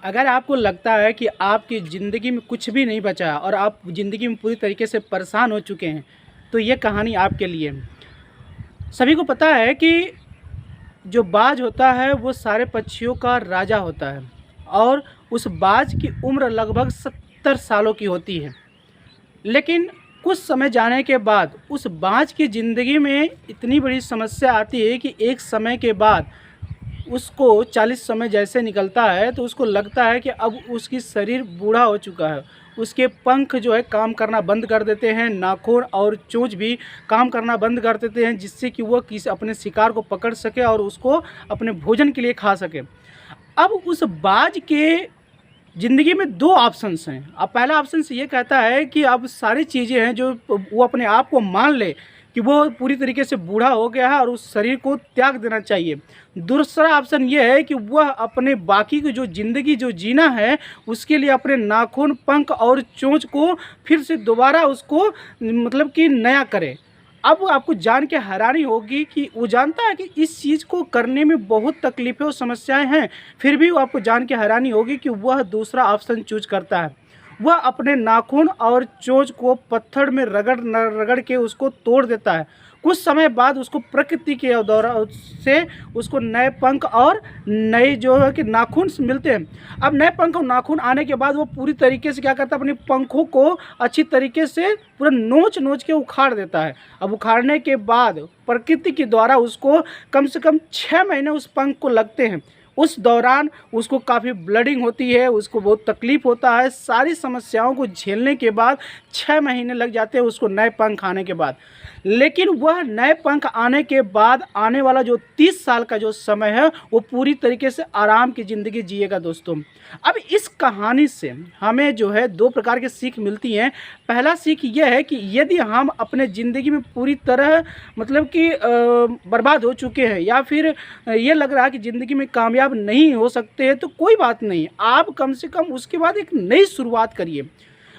अगर आपको लगता है कि आपकी ज़िंदगी में कुछ भी नहीं बचा और आप ज़िंदगी में पूरी तरीके से परेशान हो चुके हैं, तो ये कहानी आपके लिए है। सभी को पता है कि जो बाज होता है वो सारे पक्षियों का राजा होता है और उस बाज की उम्र लगभग 70 सालों की होती है। लेकिन कुछ समय जाने के बाद उस बाज की ज़िंदगी में इतनी बड़ी समस्या आती है कि एक समय के बाद उसको 40 समय जैसे निकलता है तो उसको लगता है कि अब उसकी शरीर बूढ़ा हो चुका है। उसके पंख जो है काम करना बंद कर देते हैं, नाखून और चोंच भी काम करना बंद कर देते हैं, जिससे कि वो किसी अपने शिकार को पकड़ सके और उसको अपने भोजन के लिए खा सके। अब उस बाज के ज़िंदगी में दो ऑप्शंस हैं। अब पहला ऑप्शन ये कहता है कि अब सारी चीज़ें हैं जो वो अपने आप को मान ले कि वो पूरी तरीके से बूढ़ा हो गया है और उस शरीर को त्याग देना चाहिए। दूसरा ऑप्शन ये है कि वह अपने बाकी की जो ज़िंदगी जो जीना है उसके लिए अपने नाखून, पंख और चोंच को फिर से दोबारा उसको मतलब कि नया करे। अब आपको जान के हैरानी होगी कि वो जानता है कि इस चीज़ को करने में बहुत तकलीफ़ें और समस्याएं हैं, फिर भी वो आपको जान के हैरानी होगी कि वह दूसरा ऑप्शन चूज करता है। वह अपने नाखून और चोंच को पत्थर में रगड़ रगड़ के उसको तोड़ देता है। कुछ समय बाद उसको प्रकृति के द्वारा से उसको नए पंख और नए जो है कि नाखून मिलते हैं। अब नए पंख और नाखून आने के बाद वो पूरी तरीके से क्या करता है, अपने पंखों को अच्छी तरीके से पूरा नोच नोच के उखाड़ देता है। अब उखाड़ने के बाद प्रकृति के द्वारा उसको कम से कम 6 महीने उस पंख को लगते हैं। उस दौरान उसको काफ़ी ब्लडिंग होती है, उसको बहुत तकलीफ़ होता है। सारी समस्याओं को झेलने के बाद 6 महीने लग जाते हैं उसको नए पंख आने के बाद। लेकिन वह नए पंख आने के बाद आने वाला जो 30 साल का जो समय है वो पूरी तरीके से आराम की ज़िंदगी जिएगा दोस्तों। अब इस कहानी से हमें जो है 2 प्रकार की सीख मिलती हैं। पहला सीख यह है कि यदि हम अपने ज़िंदगी में पूरी तरह मतलब कि बर्बाद हो चुके हैं या फिर ये लग रहा है कि ज़िंदगी में कामयाब नहीं हो सकते हैं, तो कोई बात नहीं, आप कम से कम उसके बाद एक नई शुरुआत करिए।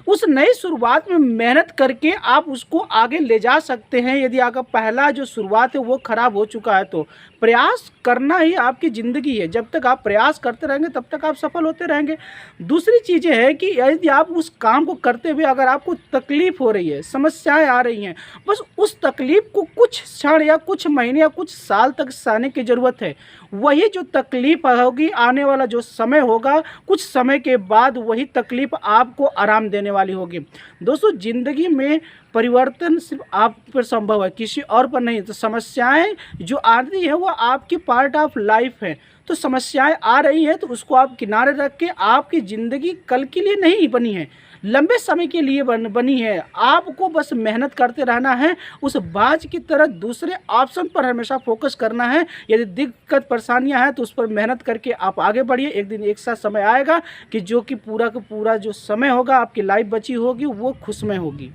उस नई शुरुआत में मेहनत करके आप उसको आगे ले जा सकते हैं। यदि आपका पहला जो शुरुआत है वो ख़राब हो चुका है तो प्रयास करना ही आपकी ज़िंदगी है। जब तक आप प्रयास करते रहेंगे तब तक आप सफल होते रहेंगे। दूसरी चीज़ें है कि यदि आप उस काम को करते हुए अगर आपको तकलीफ़ हो रही है, समस्याएं आ रही हैं, बस उस तकलीफ़ को कुछ क्षण या कुछ महीने या कुछ साल तक सहने की ज़रूरत है। वही जो तकलीफ़ होगी, आने वाला जो समय होगा, कुछ समय के बाद वही तकलीफ़ आपको आराम देने वाली होगी। दोस्तों, ज़िंदगी में परिवर्तन सिर्फ आप पर संभव है, किसी और पर नहीं। तो समस्याएं जो आती हैं वो आपकी पार्ट ऑफ लाइफ है। तो समस्याएं आ रही हैं तो उसको आप किनारे रख के, आपकी ज़िंदगी कल के लिए नहीं बनी है, लंबे समय के लिए बनी है। आपको बस मेहनत करते रहना है, उस बाज की तरह दूसरे ऑप्शन पर हमेशा फोकस करना है। यदि दिक्कत परेशानियां हैं तो उस पर मेहनत करके आप आगे बढ़िए। एक दिन एक साथ समय आएगा कि जो कि पूरा का पूरा जो समय होगा आपकी लाइफ बची होगी वो खुशमय होगी।